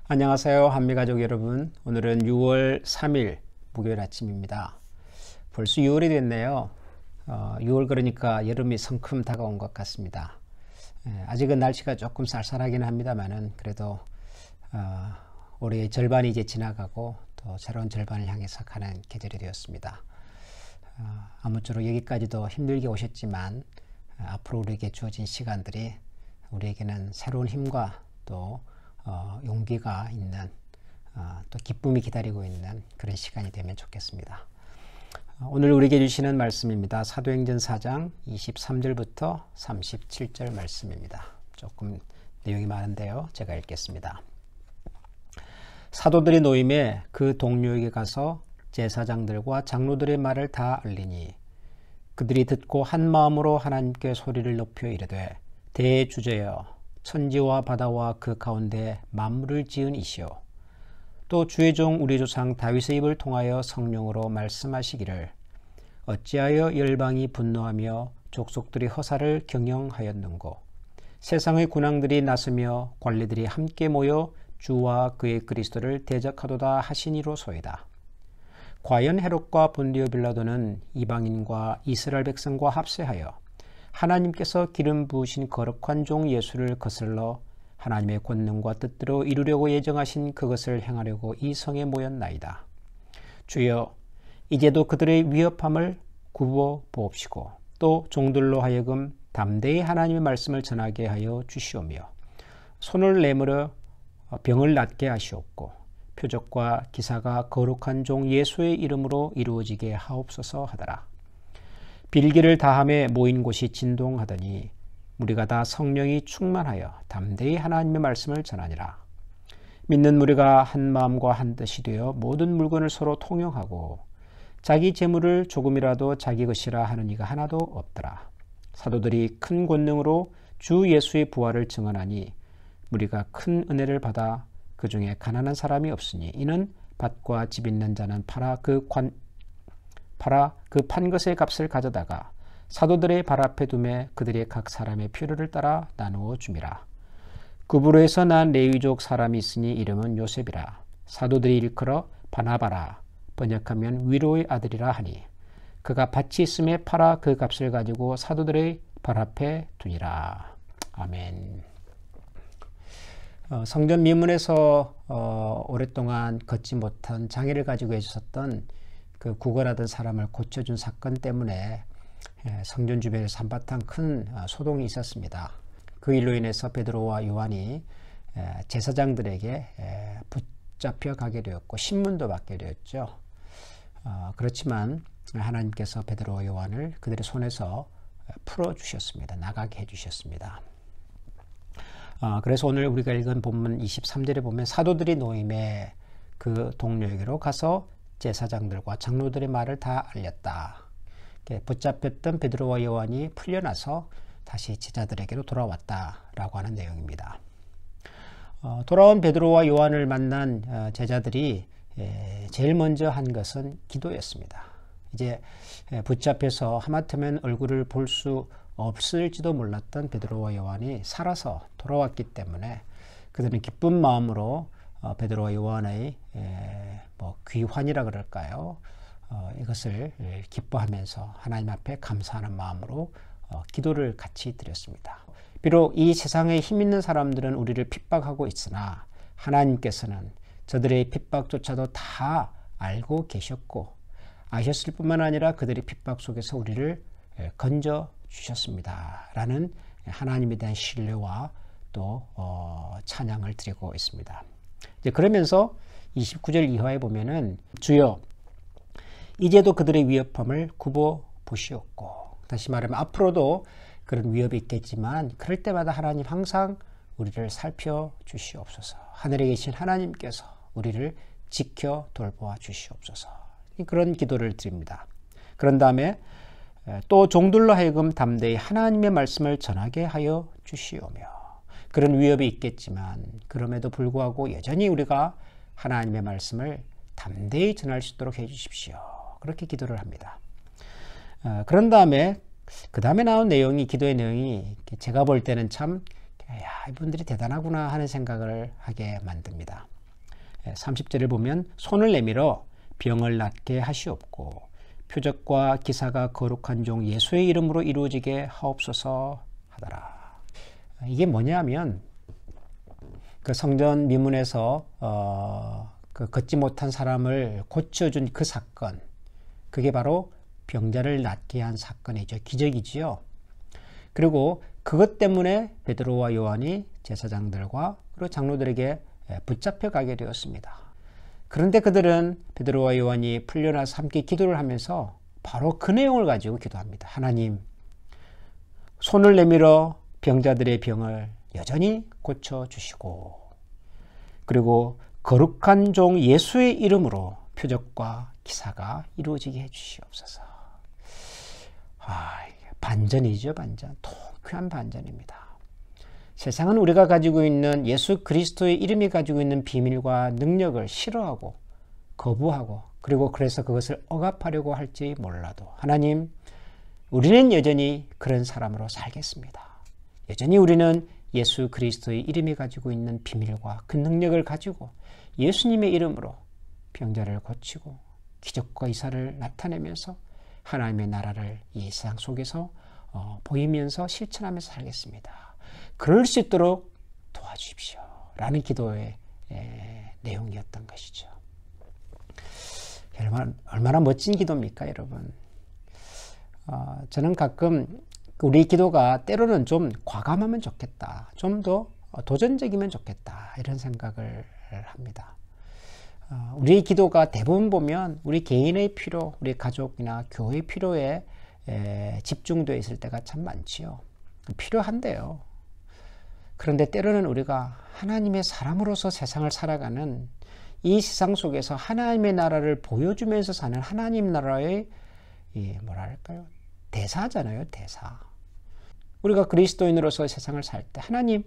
안녕하세요, 한미가족 여러분. 오늘은 6월 3일 목요일 아침입니다. 벌써 6월이 됐네요. 6월 그러니까 여름이 성큼 다가온 것 같습니다. 아직은 날씨가 조금 쌀쌀하긴 합니다만은 그래도 올해의 절반이 이제 지나가고 또 새로운 절반을 향해서 가는 계절이 되었습니다. 아무쪼록 여기까지도 힘들게 오셨지만 앞으로 우리에게 주어진 시간들이 우리에게는 새로운 힘과 또 용기가 있는 또 기쁨이 기다리고 있는 그런 시간이 되면 좋겠습니다. 오늘 우리에게 주시는 말씀입니다. 사도행전 4장 23절부터 37절 말씀입니다. 조금 내용이 많은데요. 제가 읽겠습니다. 사도들이 노임에 그 동료에게 가서 제사장들과 장로들의 말을 다 알리니 그들이 듣고 한 마음으로 하나님께 소리를 높여 이르되 대주제여 천지와 바다와 그 가운데 만물을 지은 이시오 또 주의 종 우리 조상 다윗의 입을 통하여 성령으로 말씀하시기를 어찌하여 열방이 분노하며 족속들이 허사를 경영하였는고 세상의 군왕들이 나서며 관리들이 함께 모여 주와 그의 그리스도를 대적하도다 하시니로소이다. 과연 헤롯과 본디오 빌라도는 이방인과 이스라엘 백성과 합세하여 하나님께서 기름 부으신 거룩한 종 예수를 거슬러 하나님의 권능과 뜻대로 이루려고 예정하신 그것을 행하려고 이 성에 모였나이다. 주여 이제도 그들의 위협함을 굽어 보옵시고 또 종들로 하여금 담대히 하나님의 말씀을 전하게 하여 주시오며 손을 내밀어 병을 낫게 하시옵고 표적과 기사가 거룩한 종 예수의 이름으로 이루어지게 하옵소서 하더라. 빌기를 다함에 모인 곳이 진동하더니 무리가 다 성령이 충만하여 담대히 하나님의 말씀을 전하니라. 믿는 무리가 한 마음과 한 뜻이 되어 모든 물건을 서로 통용하고 자기 재물을 조금이라도 자기 것이라 하는 이가 하나도 없더라. 사도들이 큰 권능으로 주 예수의 부활을 증언하니 무리가 큰 은혜를 받아 그 중에 가난한 사람이 없으니 이는 밭과 집 있는 자는 팔아 그 판 것의 값을 가져다가 사도들의 발 앞에 두매 그들의 각 사람의 필요를 따라 나누어 줌이라. 구브로에서 난 레위족 사람이 있으니 이름은 요셉이라. 사도들이 일컬어 바나바라 번역하면 위로의 아들이라 하니 그가 밭이 있음에 팔아 그 값을 가지고 사도들의 발 앞에 두니라. 아멘. 성전 미문에서 오랫동안 걷지 못한 장애를 가지고 있었던 그 구걸하던 사람을 고쳐준 사건 때문에 성전 주변에서 한바탕 큰 소동이 있었습니다. 그 일로 인해서 베드로와 요한이 제사장들에게 붙잡혀 가게 되었고 신문도 받게 되었죠. 그렇지만 하나님께서 베드로와 요한을 그들의 손에서 풀어주셨습니다. 나가게 해주셨습니다. 그래서 오늘 우리가 읽은 본문 23절에 보면 사도들이 노임에 그 동료에게로 가서 제사장들과 장로들의 말을 다 알렸다. 붙잡혔던 베드로와 요한이 풀려나서 다시 제자들에게로 돌아왔다라고 하는 내용입니다. 돌아온 베드로와 요한을 만난 제자들이 제일 먼저 한 것은 기도였습니다. 이제 붙잡혀서 하마터면 얼굴을 볼 수 없을지도 몰랐던 베드로와 요한이 살아서 돌아왔기 때문에 그들은 기쁜 마음으로 베드로와 요한의 귀환이라 그럴까요? 이것을 기뻐하면서 하나님 앞에 감사하는 마음으로 기도를 같이 드렸습니다. 비록 이 세상에 힘 있는 사람들은 우리를 핍박하고 있으나 하나님께서는 저들의 핍박조차도 다 알고 계셨고 아셨을 뿐만 아니라 그들의 핍박 속에서 우리를 건져 주셨습니다. 라는 하나님에 대한 신뢰와 또 찬양을 드리고 있습니다. 이제 그러면서 29절 이하에 보면은 주여 이제도 그들의 위협함을 굽어 보시옵고 다시 말하면 앞으로도 그런 위협이 있겠지만 그럴 때마다 하나님 항상 우리를 살펴 주시옵소서. 하늘에 계신 하나님께서 우리를 지켜 돌보아 주시옵소서. 그런 기도를 드립니다. 그런 다음에 또 종들로 하여금 담대히 하나님의 말씀을 전하게 하여 주시오며 그런 위협이 있겠지만 그럼에도 불구하고 여전히 우리가 하나님의 말씀을 담대히 전할 수 있도록 해주십시오. 그렇게 기도를 합니다. 그런 다음에 그 다음에 나온 내용이 기도의 내용이 제가 볼 때는 참 야, 이분들이 대단하구나 하는 생각을 하게 만듭니다. 30절을 보면 손을 내밀어 병을 낫게 하시옵고 표적과 기사가 거룩한 종 예수의 이름으로 이루어지게 하옵소서 하더라. 이게 뭐냐면 그 성전 미문에서 그 걷지 못한 사람을 고쳐준 그 사건, 그게 바로 병자를 낫게 한 사건이죠. 기적이지요. 그리고 그것 때문에 베드로와 요한이 제사장들과 그리고 장로들에게 붙잡혀 가게 되었습니다. 그런데 그들은 베드로와 요한이 풀려나서 함께 기도를 하면서 바로 그 내용을 가지고 기도합니다. 하나님, 손을 내밀어 병자들의 병을 여전히 고쳐주시고 그리고 거룩한 종 예수의 이름으로 표적과 기사가 이루어지게 해주시옵소서. 반전이죠. 반전. 통쾌한 반전입니다. 세상은 우리가 가지고 있는 예수 그리스도의 이름이 가지고 있는 비밀과 능력을 싫어하고 거부하고 그리고 그래서 그것을 억압하려고 할지 몰라도 하나님, 우리는 여전히 그런 사람으로 살겠습니다. 여전히 우리는 예수 그리스도의 이름이 가지고 있는 비밀과 그 능력을 가지고 예수님의 이름으로 병자를 고치고 기적과 이사를 나타내면서 하나님의 나라를 이 세상 속에서 보이면서 실천하면서 살겠습니다. 그럴 수 있도록 도와주십시오. 라는 기도의 내용이었던 것이죠. 얼마나 멋진 기도입니까, 여러분? 저는 가끔 우리 기도가 때로는 좀 과감하면 좋겠다. 좀 더 도전적이면 좋겠다. 이런 생각을 합니다. 우리의 기도가 대부분 보면 우리 개인의 필요, 우리 가족이나 교회의 필요에 집중되어 있을 때가 참 많지요. 필요한데요. 그런데 때로는 우리가 하나님의 사람으로서 세상을 살아가는 이 세상 속에서 하나님의 나라를 보여주면서 사는 하나님 나라의 뭐랄까요? 대사잖아요. 대사. 우리가 그리스도인으로서 세상을 살 때 하나님,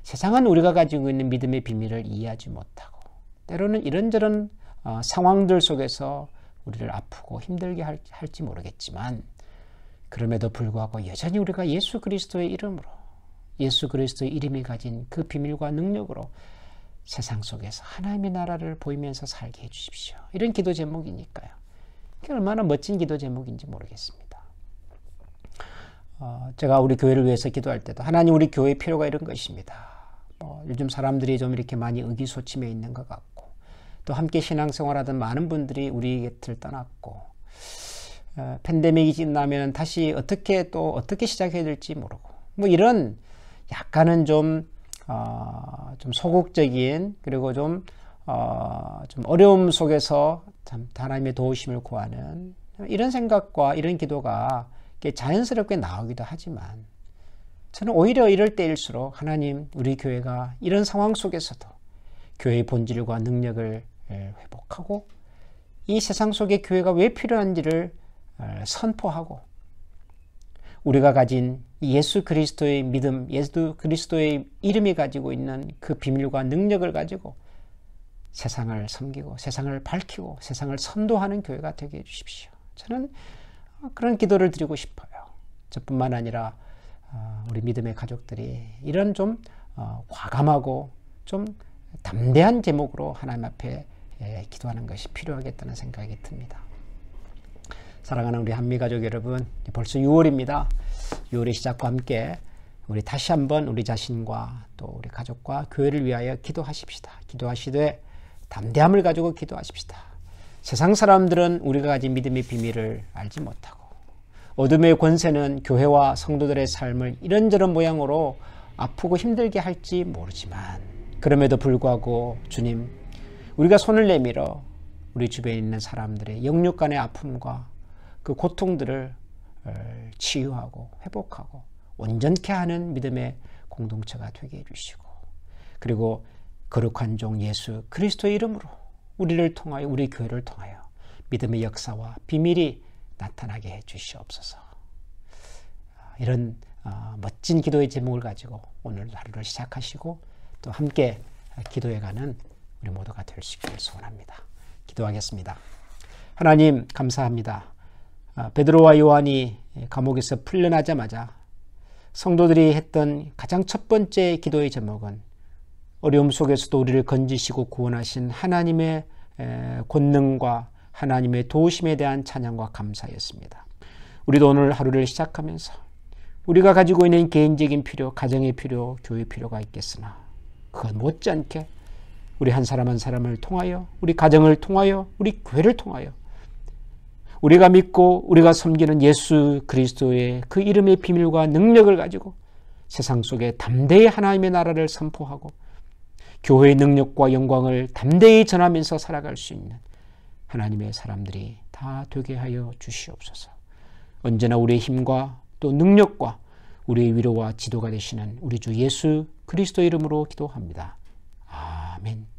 세상은 우리가 가지고 있는 믿음의 비밀을 이해하지 못하고 때로는 이런저런 상황들 속에서 우리를 아프고 힘들게 할지 모르겠지만 그럼에도 불구하고 여전히 우리가 예수 그리스도의 이름으로 예수 그리스도의 이름이 가진 그 비밀과 능력으로 세상 속에서 하나님의 나라를 보이면서 살게 해주십시오. 이런 기도 제목이니까요. 그게 얼마나 멋진 기도 제목인지 모르겠습니다. 제가 우리 교회를 위해서 기도할 때도 하나님, 우리 교회의 필요가 이런 것입니다. 요즘 사람들이 좀 이렇게 많이 의기소침해 있는 것 같고 또 함께 신앙생활하던 많은 분들이 우리 곁을 떠났고 팬데믹이 지나면 다시 어떻게 시작해야 될지 모르고 뭐 이런 약간은 좀 소극적인 그리고 좀 어려움 속에서 참 하나님의 도우심을 구하는 이런 생각과 이런 기도가 자연스럽게 나오기도 하지만 저는 오히려 이럴 때일수록 하나님, 우리 교회가 이런 상황 속에서도 교회의 본질과 능력을 회복하고 이 세상 속에 교회가 왜 필요한지를 선포하고 우리가 가진 예수 그리스도의 믿음, 예수 그리스도의 이름이 가지고 있는 그 비밀과 능력을 가지고 세상을 섬기고 세상을 밝히고 세상을 선도하는 교회가 되게 해주십시오. 저는 그런 기도를 드리고 싶어요. 저뿐만 아니라 우리 믿음의 가족들이 이런 좀 과감하고 좀 담대한 제목으로 하나님 앞에 기도하는 것이 필요하겠다는 생각이 듭니다. 사랑하는 우리 한미가족 여러분, 벌써 6월입니다. 6월의 시작과 함께 우리 다시 한번 우리 자신과 또 우리 가족과 교회를 위하여 기도하십시다. 기도하시되 담대함을 가지고 기도하십시다. 세상 사람들은 우리가 가진 믿음의 비밀을 알지 못하고 어둠의 권세는 교회와 성도들의 삶을 이런저런 모양으로 아프고 힘들게 할지 모르지만 그럼에도 불구하고 주님, 우리가 손을 내밀어 우리 주변에 있는 사람들의 영육 간의 아픔과 그 고통들을 치유하고 회복하고 온전케 하는 믿음의 공동체가 되게 해주시고 그리고 거룩한 종 예수 그리스도의 이름으로 우리를 통하여 우리 교회를 통하여 믿음의 역사와 비밀이 나타나게 해 주시옵소서. 이런 멋진 기도의 제목을 가지고 오늘 하루를 시작하시고 또 함께 기도해가는 우리 모두가 될 수 있기를 소원합니다. 기도하겠습니다. 하나님 감사합니다. 베드로와 요한이 감옥에서 풀려나자마자 성도들이 했던 가장 첫 번째 기도의 제목은 어려움 속에서도 우리를 건지시고 구원하신 하나님의 권능과 하나님의 도우심에 대한 찬양과 감사였습니다. 우리도 오늘 하루를 시작하면서 우리가 가지고 있는 개인적인 필요, 가정의 필요, 교회 필요가 있겠으나 그것 못지않게 우리 한 사람 한 사람을 통하여, 우리 가정을 통하여, 우리 교회를 통하여 우리가 믿고 우리가 섬기는 예수 그리스도의 그 이름의 비밀과 능력을 가지고 세상 속에 담대히 하나님의 나라를 선포하고 교회의 능력과 영광을 담대히 전하면서 살아갈 수 있는 하나님의 사람들이 다 되게 하여 주시옵소서. 언제나 우리의 힘과 또 능력과 우리의 위로와 지도가 되시는 우리 주 예수 그리스도 이름으로 기도합니다. 아멘.